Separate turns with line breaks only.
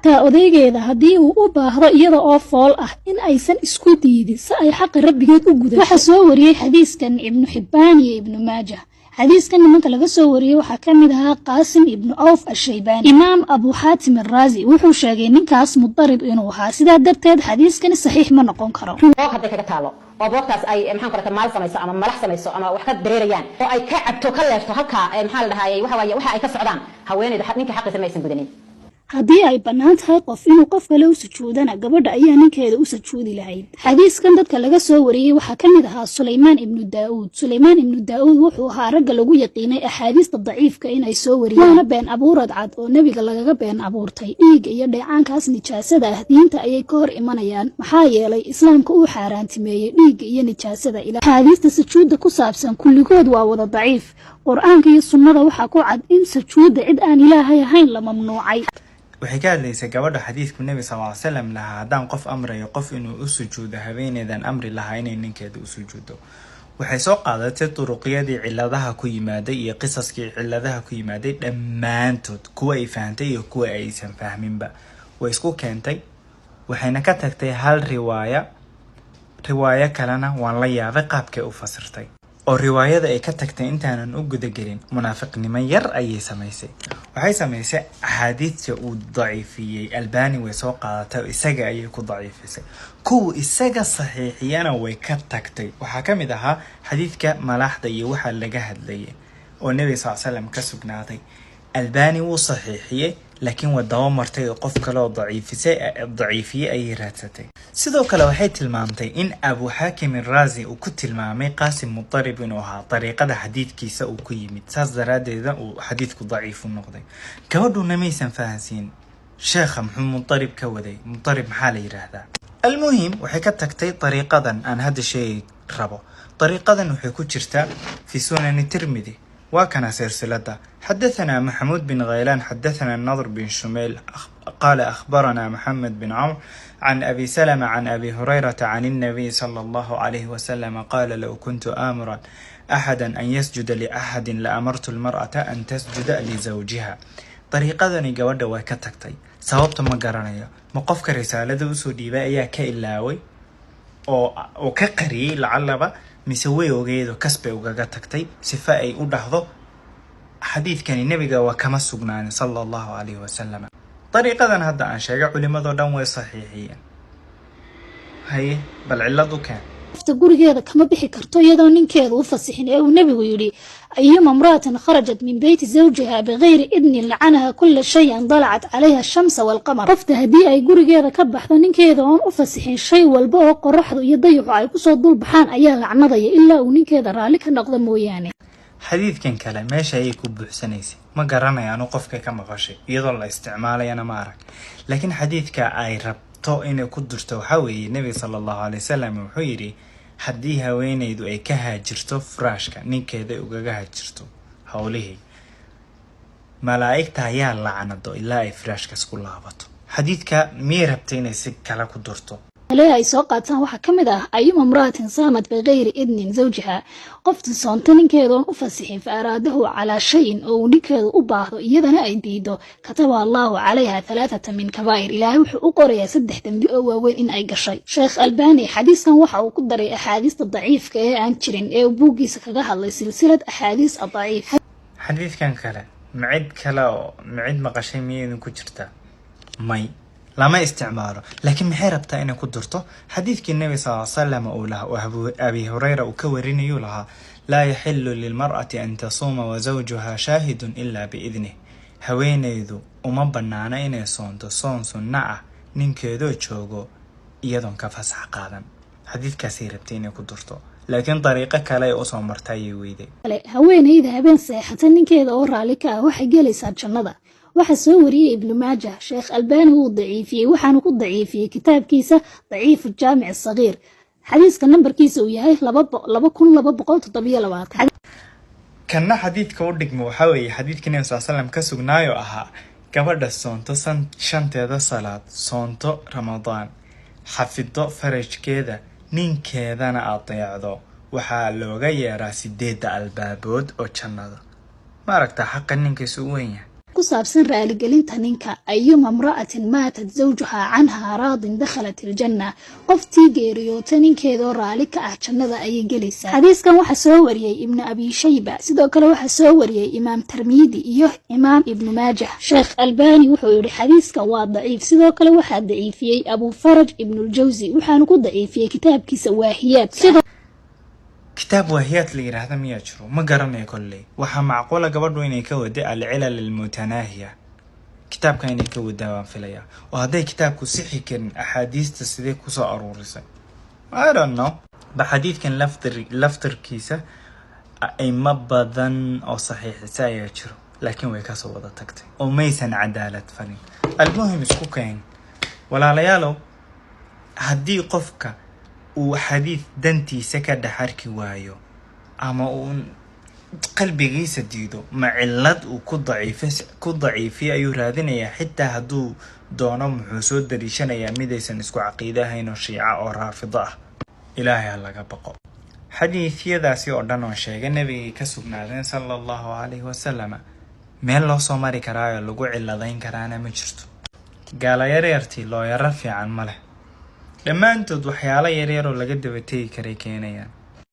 taa odaygeeda haddii uu u baahdo iyada oo fool ah in aysan isku diidin si ay xaqi rabbigeed u gudato. Waxa soo wariyay xadiiskan Ibn Hibbaan iyo Ibn Maajah. xadiiskan nimanka laga soo wariyay waxaa ka mid ahaa Qaasim ibn Awf ash-Shaybani. Imaam Abu Hatim ar-Razi wuxuu sheegay ninkaas mudarib inuu ahaa, sidaa darteed xadiiskan saxiix ma noqon karo.
hadday kaga taalo oo boogtaas ay maxaan ku rataa maal samayso ama malax samayso ama wax ka dareerayaan oo ay ka cabto ka leefto halka maxaa la dhahaayay waxa ay ka socdaan haweeneyda ninka xaqiisa ma aysan gudanin.
haddii ay bannaan tahay qof inuu qof kale u sujuudana gabadha ayaa ninkeeda u sujuudi lahayd. xadiiskan dadka laga soo wariyay waxaa ka mid ahaa Sulaymaan ibn Daawud. Sulaymaan ibn Daawud wuxuu ahaa ragga lagu yaqiinay axaadiista daciifka inay soo wariyaan, waana been abuurad cad oo nebiga lagaga been abuurtay. dhiigga iyo dheecaankaas nijaasada ah diinta ayay ka hor imanayaan, maxaa yeelay islaamka uu xaaraantimeeyey dhiigga iyo nijaasada. axaadiista sujuudda ku saabsan kulligood waa wada daciif. qur-aanka iyo sunnada waxaa ku cad in sujuudda cid aan ilaahay ahayn la mamnuucay.
waxay ka hadlaysay gabadha xadiidku Nabi sallallahu alayhi wasallam lahaa haddaan qof amrayo qof inuu u sujuudo haweeneydan amri lahaa inay ninkeeda u sujuudo. waxay soo qaadatay turuqyadii ciladaha ku yimaaday iyo qisaskii ciladaha ku yimaaday dhammaantood, kuwa ay fahantay iyo kuwa aysan fahminba way isku keentay. waxayna ka tagtay hal riwaayo kalena waan la yaabay qaabkay u fasirtay. oo riwaayada ay ka tagtay intaanan u gudagelin munaafiqnimo yar ayay samaysay. waxay samaysay axaadiidta uu daciifiyey Albani way soo qaadatay isaga ayay ku daciifisay. kuwa isaga saxiixiyana way ka tagtay. waxaa ka mid ahaa xadiidka malaxda iyo waxa laga hadlayay oo Nabi sallallahu alayhi wasallam ka sugnaaday. Albani wuu saxiixiyey laakiin waa daba martay oo qof kale oo daciifiyey ay raadsatay. sidoo kale waxay tilmaamtay in Abu Hatim ar-Razi uu ku tilmaamay Qaasim mudarib inuu ahaa dariiqada xadiidkiisa uu ku yimid, saas daraadeeda uu xadiidku daciif u noqday. gabadhuna maysan fahansiin sheekha muxuu mudarib ka waday, mudarib maxaa la yiraahdaa. almuhim waxay ka tagtay dariiqadan aan hadda sheegi rabo. dariiqadan waxay ku jirtaa fi sunan Tirmidhi. وكان سلسلة. حدثنا محمود بن غيلان حدثنا النضر بن شميل قال أخبرنا محمد بن عمرو عن أبي سلمة عن أبي هريرة عن النبي صلى الله عليه وسلم قال لو كنت آمرا أحدا أن يسجد لأحد لأمرت المرأة أن تسجد لزوجها. طريقة ذني جودة وكتكتي سببت مقارنة مقفك رسالة وسودي بقى كإلاوي أو كقري لعلبة مسوي وجيدو كسبه وجا تكتي سفاء ودحضو حديث كان النبي وكما سجنان صلى الله عليه وسلم. طريقة هذا عن شيء علماء دون صحيحيا هي بل علة كان
gurigeeda kama bixi karto iyadoo ninkeeda u fasixin ee uu nabigu yiri ayyuma imra'atin kharajat min bayti zawjiha bighayri idnin la'anaha kull shay'in dalacat 'alayha ash-shamsu wal-qamar. qofta hadii ay gurigeeda ka baxdo ninkeeda oo u fasixin shay walba oo qorraxdu iyo dayaxu ay ku soo dul baxaan ayaa lacnadaya ilaa uu ninkeeda raali ka noqdo mooyaane.
xadiidkan kale meesha ay ku buuxsanaysay ma garanayaan qofka ka maqashay iyadoo la isticmaalayana ma arag, laakiin xadiidka ay rabto inay ku durto waxa weeye Nabi sallallahu alayhi wasallam wuxuu yiri haddii haweeneydu ay ka haajirto furaashka ninkeeda ugaga haajirto hawlihii malaa'igta ayaa lacnado ilaa ay furaashkaas ku laabato. xadiidka miyay rabtay inay si kala ku durto
ay soo qaataan waxa ka mid ah ayyuma imra'atin saamat bighayri idnin zawjiha qofta soonta ninkeeda u fasixin faaraadahu ala shay'in oo ninkeeda u baahdo iyadana ay diido kataba Allahu calayha 3 min kabaa'ir. ilaahay wuxuu u qorayaa 3 dambi oo waaweyn in ay gashay. Sheekh Albani xadiiskan waxa uu ku daray axaadiista daciifka ee aan jirin ee buugiisa kaga hadlay silsilad axaadiis daciif.
xadiiskan kale micid maqashay miyay ku jirtaa may lama isticmaalo, laakiin maxay rabtaa inay ku durto xadiidkii Nabi sallallahu alayhi wasallam oo laha Abi Hurayra uu ka warinayo laha la yahillu lil mar'ati an tasuma wa zawjuha shahidun illa bi idnihi. haweeneydu uma banaana inay soonto soon sunna ah ninkeedo joogo iyadoon ka fasax qaadan. xadiidkaas ay rabtay inay ku durto laakiin dariiqo kale oo soo martay weeyday.
haweeneyda habeen seexata ninkeeda oo raali ka ah waxay gelaysaa jannada. waxa soo wariyay Ibn Maajah. Sheekh Albani uu daciifiyay waxaanu ku daciifiyay kitaabkiisa Daciif al-Jaami' as-Saghir. xadiiska nambarkiisa uu yahay 2227.
kana xadiidka u dhigmo waxa weeye xadiidkii Nabi sallallahu alayhi wasallam ka sugnaayo ahaa gabadha soonto shanteeda salaad, soonto Ramadaan, xafido farajkeeda, ninkeedana adeecdo waxaa looga yeeraa 8 albaabood oo jannada. ma aragtaa xaq ninkiisu weyn yahay.
ku saabsan raaligelinta ninka ayuma imra'atin maatat zawjuha canha raadin dakhalat aljanna qoftii geeriyoota ninkeedoo raali ka ah jannada ayay gelaysaa xadiiskan waxaa soo wariyey ibnu abi shayba sidoo kale waxaa soo wariyey imaam tirmidi iyo imaam ibnu maajah sheekh albani wuxuu yidhi xadiiskan waa daciif sidoo kale waxaa daciifiyey abu faraj ibnuljawsi waxaanu ku daciifiyey kitaabkiisa waahiyaad
كتاب واهيات اللي يراهذا مية شرو ما قرني كله وها معقولة قبل وين يكود العلل المتناهية كتاب كان يكود دوام في ليا وهذا كتاب كصحي كان أحاديث تسديك وصار ورسة I don't know بحديث كان لفتر كيسة أي ما بدن أو صحيح سايشرو لكن ويكاسو وضع تكتي وميسن عدالة فني المهم سكوكين ولا ليالو هدي قفك وحديث دنتي سكد حركي وايو أما قلبي غيس ديدو مع علد وكود ضعيفي أيو رادين حتى هدو دونم حسود دريشان يا ميديسن اسكو عقيدة هينو شيعة أو رافضة إلهي الله قبقو حديث يداسي أردن وشيغ النبي كسبنا صلى الله عليه وسلم مين لو صوماري كرايو لقو علادين كرانا مجرتو قال يريرتي لو يرفي عن مله لما أنتو waxyaalo yaryar oo laga daba tagi karay keenayaan